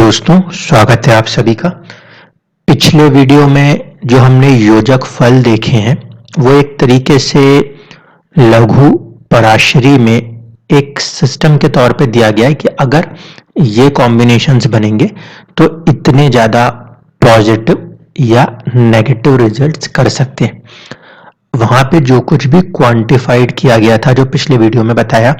दोस्तों, स्वागत है आप सभी का। पिछले वीडियो में जो हमने योजक फल देखे हैं वो एक तरीके से लघु पराशरी में एक सिस्टम के तौर पे दिया गया है कि अगर ये कॉम्बिनेशंस बनेंगे तो इतने ज़्यादा पॉजिटिव या नेगेटिव रिजल्ट्स कर सकते हैं। वहाँ पे जो कुछ भी क्वांटिफाइड किया गया था, जो पिछले वीडियो में बताया,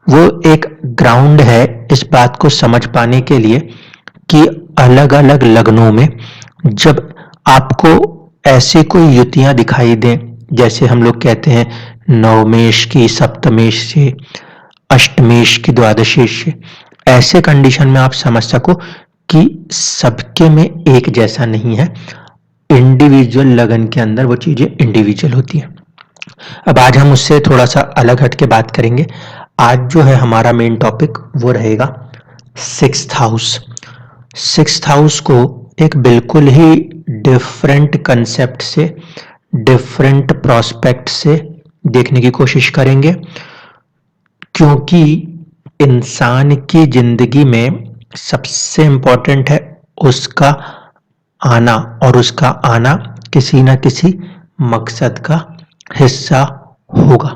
वो एक ग्राउंड है इस बात को समझ पाने के लिए कि अलग अलग लग्नों में जब आपको ऐसी कोई युतियां दिखाई दें, जैसे हम लोग कहते हैं नवमेश की सप्तमेश से, अष्टमेश की द्वादशेश से, ऐसे कंडीशन में आप समझ सको कि सबके में एक जैसा नहीं है, इंडिविजुअल लगन के अंदर वो चीजें इंडिविजुअल होती हैं। अब आज हम उससे थोड़ा सा अलग हट के बात करेंगे। आज जो है हमारा मेन टॉपिक वो रहेगा सिक्स्थ हाउस। सिक्स्थ हाउस को एक बिल्कुल ही डिफरेंट कंसेप्ट से, डिफरेंट प्रोस्पेक्ट से देखने की कोशिश करेंगे, क्योंकि इंसान की जिंदगी में सबसे इंपॉर्टेंट है उसका आना, और उसका आना किसी न किसी मकसद का हिस्सा होगा।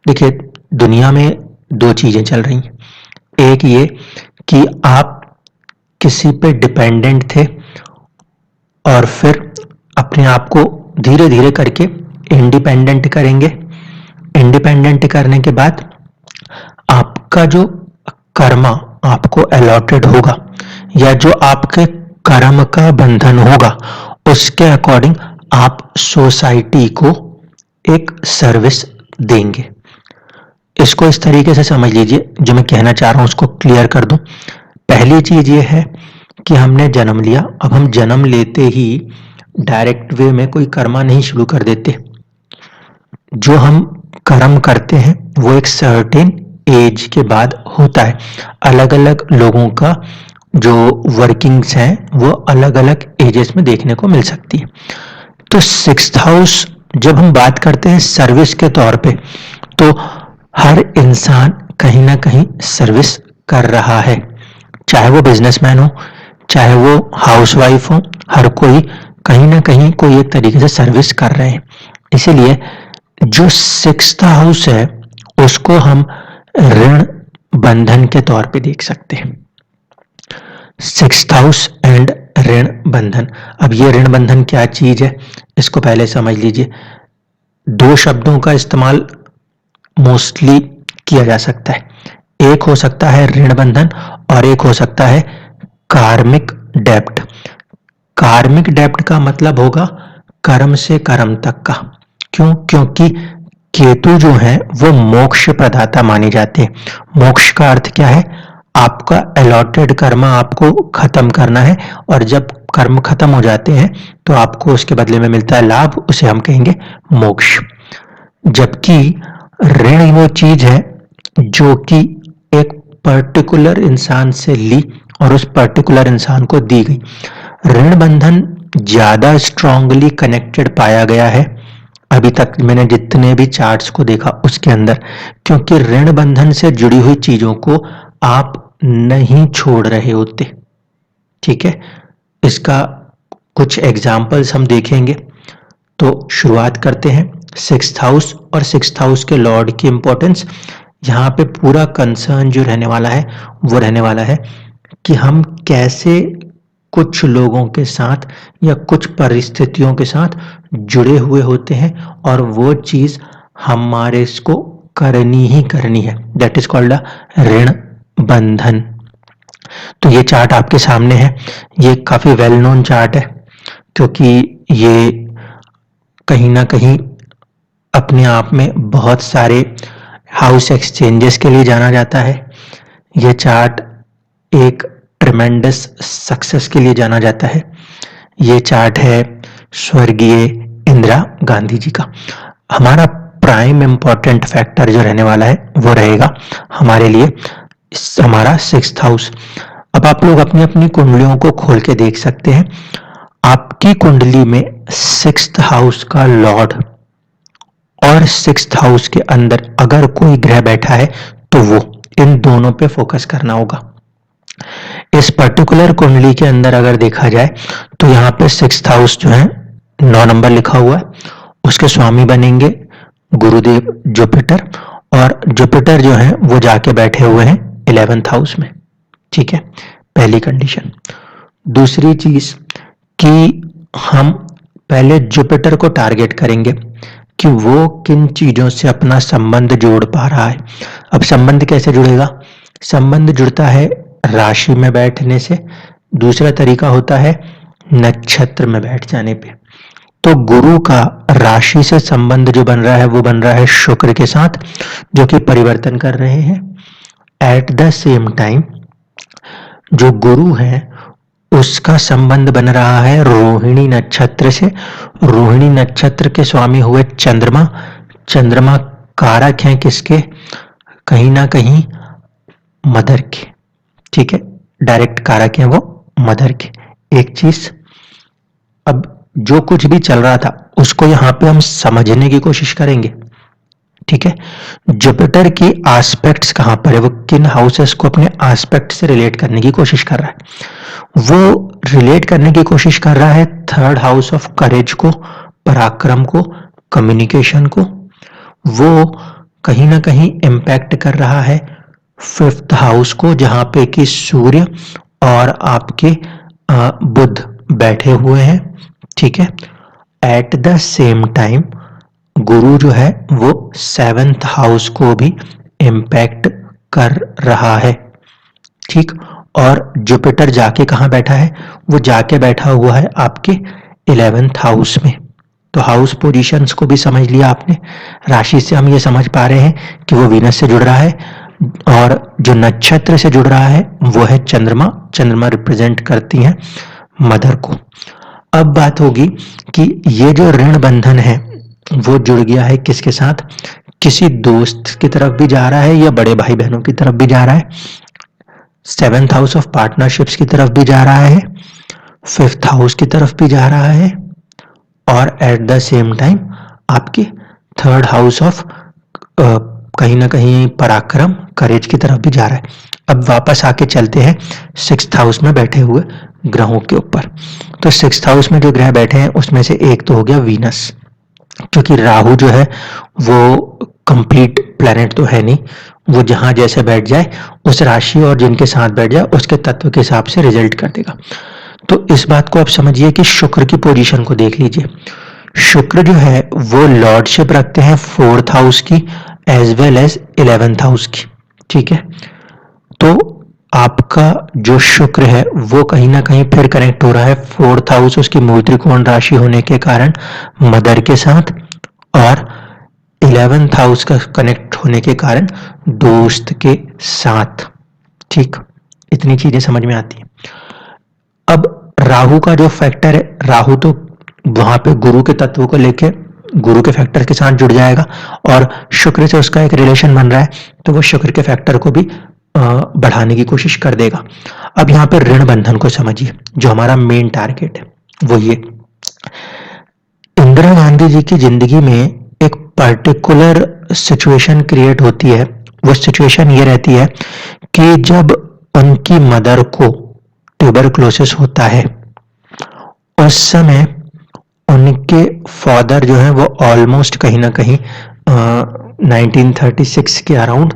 देखिए, दुनिया में दो चीजें चल रही हैं। एक ये कि आप किसी पे डिपेंडेंट थे और फिर अपने आप को धीरे धीरे करके इंडिपेंडेंट करेंगे। इंडिपेंडेंट करने के बाद आपका जो कर्मा आपको अलॉटेड होगा या जो आपके कर्म का बंधन होगा, उसके अकॉर्डिंग आप सोसाइटी को एक सर्विस देंगे। इसको इस तरीके से समझ लीजिए, जो मैं कहना चाह रहा हूं उसको क्लियर कर दूं। पहली चीज ये है कि हमने जन्म लिया। अब हम जन्म लेते ही डायरेक्ट वे में कोई कर्मा नहीं शुरू कर देते। जो हम कर्म करते हैं वो एक सर्टेन एज के बाद होता है। अलग अलग लोगों का जो वर्किंग्स हैं वो अलग अलग एजेस में देखने को मिल सकती है। तो सिक्स्थ हाउस जब हम बात करते हैं सर्विस के तौर पे, तो हर इंसान कहीं ना कहीं सर्विस कर रहा है, चाहे वो बिजनेसमैन हो, चाहे वो हाउसवाइफ हो, हर कोई कहीं ना कहीं कोई एक तरीके से सर्विस कर रहे हैं। इसीलिए जो सिक्स्थ हाउस है उसको हम ऋण बंधन के तौर पे देख सकते हैं। सिक्स्थ हाउस एंड ऋण बंधन। अब ये ऋण बंधन क्या चीज है, इसको पहले समझ लीजिए। दो शब्दों का इस्तेमाल मोस्टली किया जा सकता है। एक हो सकता है ऋण बंधन और एक हो सकता है कार्मिक डेब्ट। कार्मिक डेब्ट का मतलब होगा कर्म से कर्म तक का। क्यों? क्योंकि केतु जो है वो मोक्ष प्रदाता माने जाते हैं। मोक्ष का अर्थ क्या है? आपका अलॉटेड कर्म आपको खत्म करना है, और जब कर्म खत्म हो जाते हैं तो आपको उसके बदले में मिलता है लाभ, उसे हम कहेंगे मोक्ष। जबकि ऋण वो चीज है जो कि एक पर्टिकुलर इंसान से ली और उस पर्टिकुलर इंसान को दी गई। ऋण बंधन ज्यादा स्ट्रांगली कनेक्टेड पाया गया है अभी तक मैंने जितने भी चार्ट्स को देखा उसके अंदर, क्योंकि ऋण बंधन से जुड़ी हुई चीजों को आप नहीं छोड़ रहे होते। ठीक है, इसका कुछ एग्जाम्पल्स हम देखेंगे। तो शुरुआत करते हैं सिक्स्थ हाउस और सिक्स्थ हाउस के लॉर्ड की इंपॉर्टेंस। यहाँ पे पूरा कंसर्न जो रहने वाला है वो रहने वाला है कि हम कैसे कुछ लोगों के साथ या कुछ परिस्थितियों के साथ जुड़े हुए होते हैं और वो चीज हमारे इसको करनी ही करनी है। दैट इज कॉल्ड अ ऋण बंधन। तो ये चार्ट आपके सामने है। ये काफी वेल नोन चार्ट है, क्योंकि ये कहीं ना कहीं अपने आप में बहुत सारे हाउस एक्सचेंजेस के लिए जाना जाता है। ये चार्ट एक ट्रिमेंडस सक्सेस के लिए जाना जाता है। ये चार्ट है स्वर्गीय इंदिरा गांधी जी का। हमारा प्राइम इंपॉर्टेंट फैक्टर जो रहने वाला है वो रहेगा हमारे लिए हमारा सिक्स्थ हाउस। अब आप लोग अपनी अपनी कुंडलियों को खोल के देख सकते हैं। आपकी कुंडली में सिक्स्थ हाउस का लॉर्ड और सिक्स्थ हाउस के अंदर अगर कोई ग्रह बैठा है तो वो, इन दोनों पे फोकस करना होगा। इस पर्टिकुलर कुंडली के अंदर अगर देखा जाए तो यहाँ पे 6th हाउस जो है 9 नंबर लिखा हुआ है, उसके स्वामी बनेंगे गुरुदेव जुपिटर, और जुपिटर जो है वो जाके बैठे हुए हैं 11th हाउस में। ठीक है, पहली कंडीशन। दूसरी चीज कि हम पहले जुपिटर को टारगेट करेंगे कि वो किन चीजों से अपना संबंध जोड़ पा रहा है। अब संबंध कैसे जुड़ेगा? संबंध जुड़ता है राशि में बैठने से, दूसरा तरीका होता है नक्षत्र में बैठ जाने पे। तो गुरु का राशि से संबंध जो बन रहा है वो बन रहा है शुक्र के साथ, जो कि परिवर्तन कर रहे हैं। एट द सेम टाइम जो गुरु है उसका संबंध बन रहा है रोहिणी नक्षत्र से। रोहिणी नक्षत्र के स्वामी हुए चंद्रमा। चंद्रमा कारक हैं किसके? कहीं ना कहीं मदर के। ठीक है, डायरेक्ट कारक हैं वो मदर के। एक चीज, अब जो कुछ भी चल रहा था उसको यहां पे हम समझने की कोशिश करेंगे। ठीक है, जुपिटर की एस्पेक्ट्स कहां पर है, वो किन हाउसेस को अपने एस्पेक्ट से रिलेट करने की कोशिश कर रहा है। वो रिलेट करने की कोशिश कर रहा है 3rd हाउस ऑफ करेज को, पराक्रम को, कम्युनिकेशन को। वो कहीं ना कहीं इंपैक्ट कर रहा है 5th हाउस को, जहां पे कि सूर्य और आपके बुध बैठे हुए हैं। ठीक है, एट द सेम टाइम गुरु जो है वो 7th हाउस को भी इंपैक्ट कर रहा है। ठीक, और जुपिटर जाके कहां बैठा है? वो जाके बैठा हुआ है आपके 11th हाउस में। तो हाउस पोजीशंस को भी समझ लिया आपने। राशि से हम ये समझ पा रहे हैं कि वो वीनस से जुड़ रहा है, और जो नक्षत्र से जुड़ रहा है वो है चंद्रमा। चंद्रमा रिप्रेजेंट करती हैं मदर को। अब बात होगी कि ये जो ऋण बंधन है वो जुड़ गया है किसके साथ? किसी दोस्त की तरफ भी जा रहा है या बड़े भाई बहनों की तरफ भी जा रहा है। 7th हाउस ऑफ पार्टनरशिप्स की तरफ भी जा रहा है, 5th हाउस की तरफ भी जा रहा है, और एट द सेम टाइम आपके 3rd हाउस ऑफ कहीं ना कहीं पराक्रम, करेज की तरफ भी जा रहा है। अब वापस आके चलते हैं 6th हाउस में बैठे हुए ग्रहों के ऊपर। तो 6th हाउस में जो ग्रह बैठे हैं उसमें से एक तो हो गया वीनस, क्योंकि राहु जो है वो कंप्लीट प्लेनेट तो है नहीं, वो जहां जैसे बैठ जाए उस राशि और जिनके साथ बैठ जाए उसके तत्व के हिसाब से रिजल्ट कर देगा। तो इस बात को आप समझिए कि शुक्र की पोजीशन को देख लीजिए। शुक्र जो है वो लॉर्डशिप रखते हैं 4th हाउस की as well as 11th house की। ठीक है, तो आपका जो शुक्र है वो कहीं ना कहीं फिर कनेक्ट हो रहा है 4th हाउस उसकी मूल त्रिकोण राशि होने के कारण मदर के साथ, और 11th हाउस का कनेक्ट होने के कारण दोस्त के साथ। ठीक, इतनी चीजें समझ में आती है। अब राहु का जो फैक्टर है, राहु तो वहां पे गुरु के तत्व को लेके गुरु के फैक्टर के साथ जुड़ जाएगा, और शुक्र से उसका एक रिलेशन बन रहा है तो वो शुक्र के फैक्टर को भी बढ़ाने की कोशिश कर देगा। अब यहाँ पे ऋण बंधन को समझिए, जो हमारा मेन टारगेट है वो ये। इंदिरा गांधी जी की जिंदगी में एक पर्टिकुलर सिचुएशन क्रिएट होती है। वो सिचुएशन ये रहती है कि जब उनकी मदर को ट्यूबरक्लोसिस होता है, उस समय उनके फादर जो है वो ऑलमोस्ट कहीं ना कहीं 1936 के अराउंड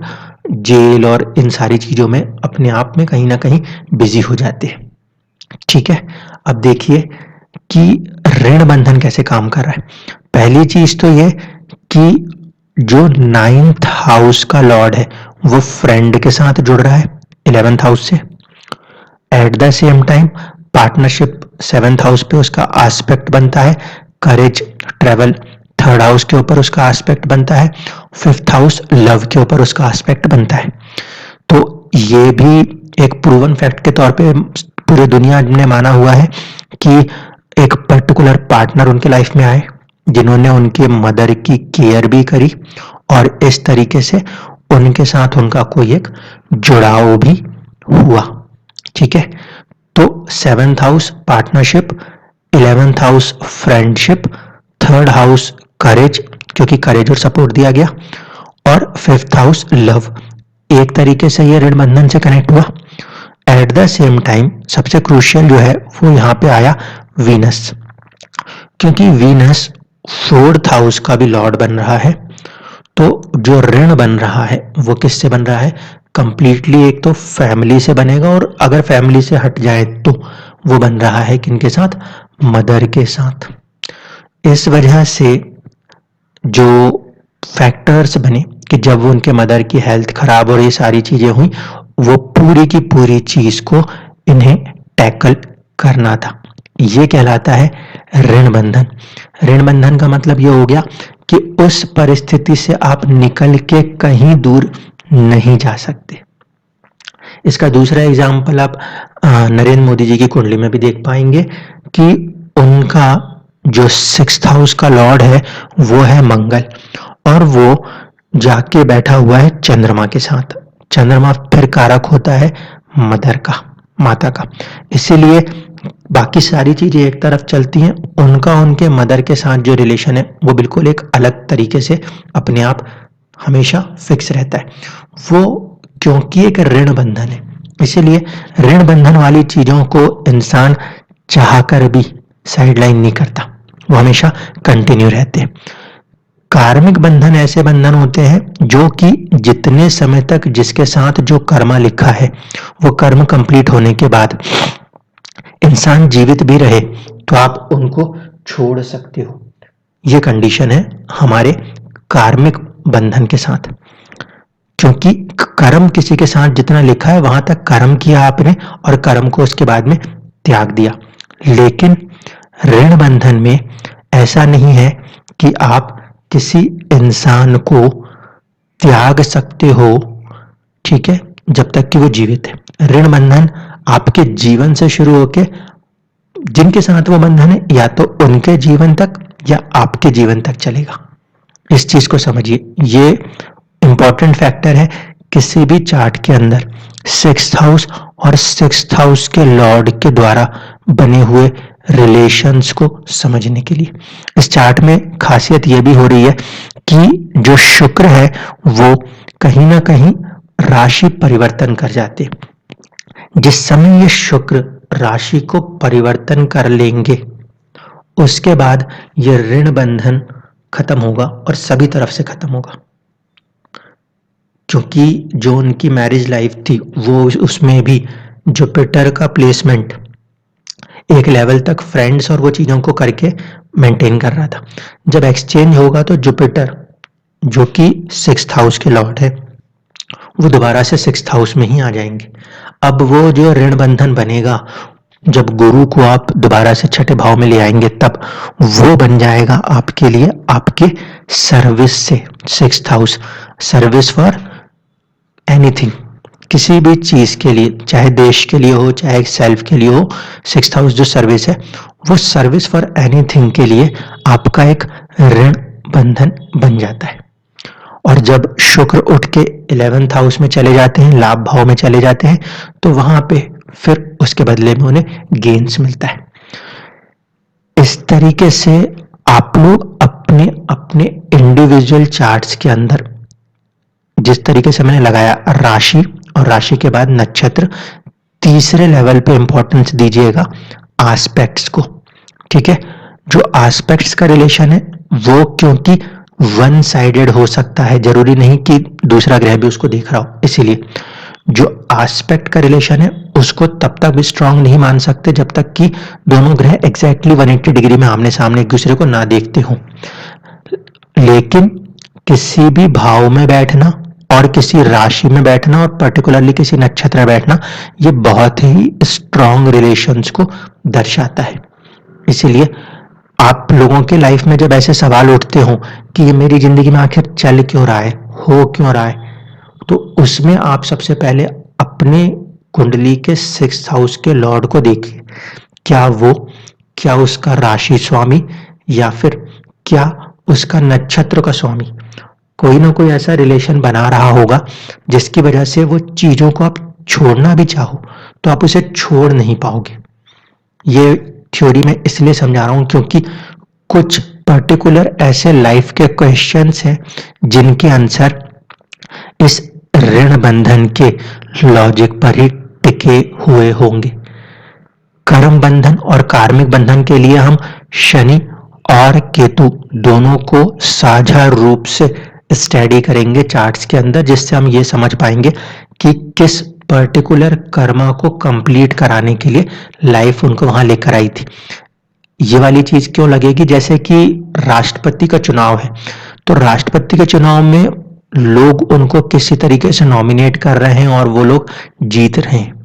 जेल और इन सारी चीजों में अपने आप में कहीं ना कहीं बिजी हो जाते हैं। ठीक है, अब देखिए कि ऋण बंधन कैसे काम कर रहा है। पहली चीज तो ये कि जो 9th हाउस का लॉर्ड है वो फ्रेंड के साथ जुड़ रहा है 11th हाउस से। At the same time partnership 7th house पे उसका एस्पेक्ट बनता है, करेज, ट्रेवल 3rd हाउस के ऊपर उसका एस्पेक्ट बनता है, 5th हाउस लव के ऊपर उसका एस्पेक्ट बनता है। तो ये भी एक प्रूवन फैक्ट के तौर पे पूरी दुनिया ने माना हुआ है कि एक पर्टिकुलर पार्टनर उनके लाइफ में आए जिन्होंने उनके मदर की केयर भी करी, और इस तरीके से उनके साथ उनका कोई एक जुड़ाव भी हुआ। ठीक है, तो 7th house partnership, 11th house friendship, 3rd house courage, क्योंकि करेज और सपोर्ट दिया गया, और 5th हाउस लव। एक तरीके से ये ऋण बंधन से कनेक्ट हुआ। एट द सेम टाइम सबसे क्रूशियल जो है वो यहाँ पे आया वीनस, क्योंकि वीनस 4th हाउस का भी लॉर्ड बन रहा है। तो जो ऋण बन रहा है वो किससे बन रहा है? कंप्लीटली एक तो फैमिली से बनेगा, और अगर फैमिली से हट जाए तो वो बन रहा है किनके साथ? मदर के साथ। इस वजह से जो फैक्टर्स बने कि जब उनके मदर की हेल्थ खराब और ये सारी चीजें हुई, वो पूरी की पूरी चीज को इन्हें टैकल करना था। ये कहलाता है ऋण बंधन। ऋण बंधन का मतलब ये हो गया कि उस परिस्थिति से आप निकल के कहीं दूर नहीं जा सकते। इसका दूसरा एग्जाम्पल आप नरेंद्र मोदी जी की कुंडली में भी देख पाएंगे कि उनका जो 6th हाउस का लॉर्ड है वो है मंगल, और वो जाके बैठा हुआ है चंद्रमा के साथ। चंद्रमा फिर कारक होता है मदर का, माता का। इसीलिए बाकी सारी चीजें एक तरफ चलती हैं, उनका उनके मदर के साथ जो रिलेशन है वो बिल्कुल एक अलग तरीके से अपने आप हमेशा फिक्स रहता है। वो क्योंकि एक ऋण बंधन है, इसीलिए ऋण बंधन वाली चीजों को इंसान चाहकर भी साइडलाइन नहीं करता, वो हमेशा कंटिन्यू रहते हैं। कार्मिक बंधन ऐसे बंधन होते हैं जो कि जितने समय तक जिसके साथ जो कर्मा लिखा है वो कर्म कंप्लीट होने के बाद इंसान जीवित भी रहे तो आप उनको छोड़ सकते हो। ये कंडीशन है हमारे कार्मिक बंधन के साथ, क्योंकि कर्म किसी के साथ जितना लिखा है वहां तक कर्म किया आपने और कर्म को उसके बाद में त्याग दिया। लेकिन ऋण बंधन में ऐसा नहीं है कि आप किसी इंसान को त्याग सकते हो, ठीक है, जब तक कि वो जीवित है। ऋण बंधन आपके जीवन से शुरू होके जिनके साथ वो बंधन है या तो उनके जीवन तक या आपके जीवन तक चलेगा। इस चीज को समझिए, ये इंपॉर्टेंट फैक्टर है किसी भी चार्ट के अंदर 6th हाउस और 6th हाउस के लॉर्ड के द्वारा बने हुए रिलेशंस को समझने के लिए। इस चार्ट में खासियत यह भी हो रही है कि जो शुक्र है वो कहीं ना कहीं राशि परिवर्तन कर जाते। जिस समय ये शुक्र राशि को परिवर्तन कर लेंगे उसके बाद ये ऋण बंधन खत्म होगा और सभी तरफ से खत्म होगा, क्योंकि जो उनकी मैरिज लाइफ थी वो उसमें भी जुपिटर का प्लेसमेंट एक लेवल तक फ्रेंड्स और वो चीजों को करके मेंटेन कर रहा था। जब एक्सचेंज होगा तो जुपिटर जो कि 6th हाउस के लॉर्ड है वो दोबारा से 6th हाउस में ही आ जाएंगे। अब वो जो ऋण बंधन बनेगा, जब गुरु को आप दोबारा से 6ठे भाव में ले आएंगे तब वो बन जाएगा आपके लिए आपके सर्विस से 6th house, service for anything, किसी भी चीज के लिए, चाहे देश के लिए हो चाहे सेल्फ के लिए हो। 6th हाउस जो सर्विस है वो सर्विस फॉर एनीथिंग के लिए आपका एक ऋण बंधन बन जाता है। और जब शुक्र उठ के 11th हाउस में चले जाते हैं, लाभ भाव में चले जाते हैं, तो वहां पे फिर उसके बदले में उन्हें गेन्स मिलता है। इस तरीके से आप लोग अपने अपने इंडिविजुअल चार्ट्स के अंदर जिस तरीके से मैंने लगाया राशि और राशि के बाद नक्षत्र, तीसरे लेवल पे इंपॉर्टेंस दीजिएगा एस्पेक्ट्स को, ठीक है। जो एस्पेक्ट्स का रिलेशन है वो क्योंकि वन साइडेड हो सकता है, जरूरी नहीं कि दूसरा ग्रह भी उसको देख रहा हो, इसीलिए जो एस्पेक्ट का रिलेशन है उसको तब तक भी स्ट्रांग नहीं मान सकते जब तक कि दोनों ग्रह एग्जैक्टली 180 डिग्री में आमने सामने एक दूसरे को ना देखते हो। लेकिन किसी भी भाव में बैठना और किसी राशि में बैठना और पर्टिकुलरली किसी नक्षत्र में बैठना, ये बहुत ही स्ट्रांग रिलेशंस को दर्शाता है। इसीलिए आप लोगों के लाइफ में जब ऐसे सवाल उठते हो कि ये मेरी जिंदगी में आखिर चल क्यों रहा है, हो क्यों रहा है, तो उसमें आप सबसे पहले अपने कुंडली के 6th हाउस के लॉर्ड को देखिए। क्या उसका राशि स्वामी या फिर क्या उसका नक्षत्र का स्वामी कोई ना कोई ऐसा रिलेशन बना रहा होगा जिसकी वजह से वो चीजों को आप छोड़ना भी चाहो तो आप उसे छोड़ नहीं पाओगे। ये थ्योरी मैं इसलिए समझा रहा हूं क्योंकि कुछ पर्टिकुलर ऐसे लाइफ के क्वेश्चंस हैं जिनके आंसर इस ऋण बंधन के लॉजिक पर ही टिके हुए होंगे। कर्म बंधन और कार्मिक बंधन के लिए हम शनि और केतु दोनों को साझा रूप से स्टडी करेंगे चार्ट्स के अंदर, जिससे हम ये समझ पाएंगे कि किस पर्टिकुलर कर्मा को कंप्लीट कराने के लिए लाइफ उनको वहां लेकर आई थी। ये वाली चीज क्यों लगेगी, जैसे कि राष्ट्रपति का चुनाव है, तो राष्ट्रपति के चुनाव में लोग उनको किसी तरीके से नॉमिनेट कर रहे हैं और वो लोग जीत रहे हैं।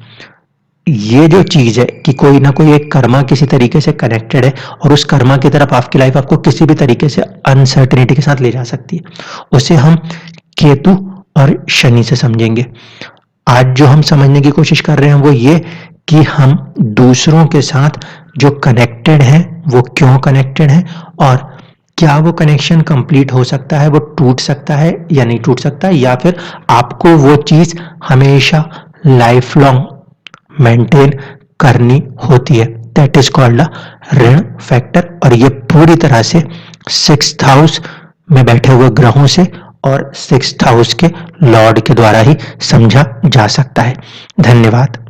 ये जो चीज है कि कोई ना कोई एक कर्मा किसी तरीके से कनेक्टेड है और उस कर्मा की तरफ आपकी लाइफ आपको किसी भी तरीके से अनसर्टेनिटी के साथ ले जा सकती है, उसे हम केतु और शनि से समझेंगे। आज जो हम समझने की कोशिश कर रहे हैं वो ये कि हम दूसरों के साथ जो कनेक्टेड हैं वो क्यों कनेक्टेड हैं और क्या वो कनेक्शन कंप्लीट हो सकता है, वो टूट सकता है या नहीं टूट सकता है, या फिर आपको वो चीज हमेशा लाइफ लॉन्ग मेंटेन करनी होती है। दैट इज कॉल्ड अ ऋण फैक्टर। और ये पूरी तरह से 6th हाउस में बैठे हुए ग्रहों से और 6th हाउस के लॉर्ड के द्वारा ही समझा जा सकता है। धन्यवाद।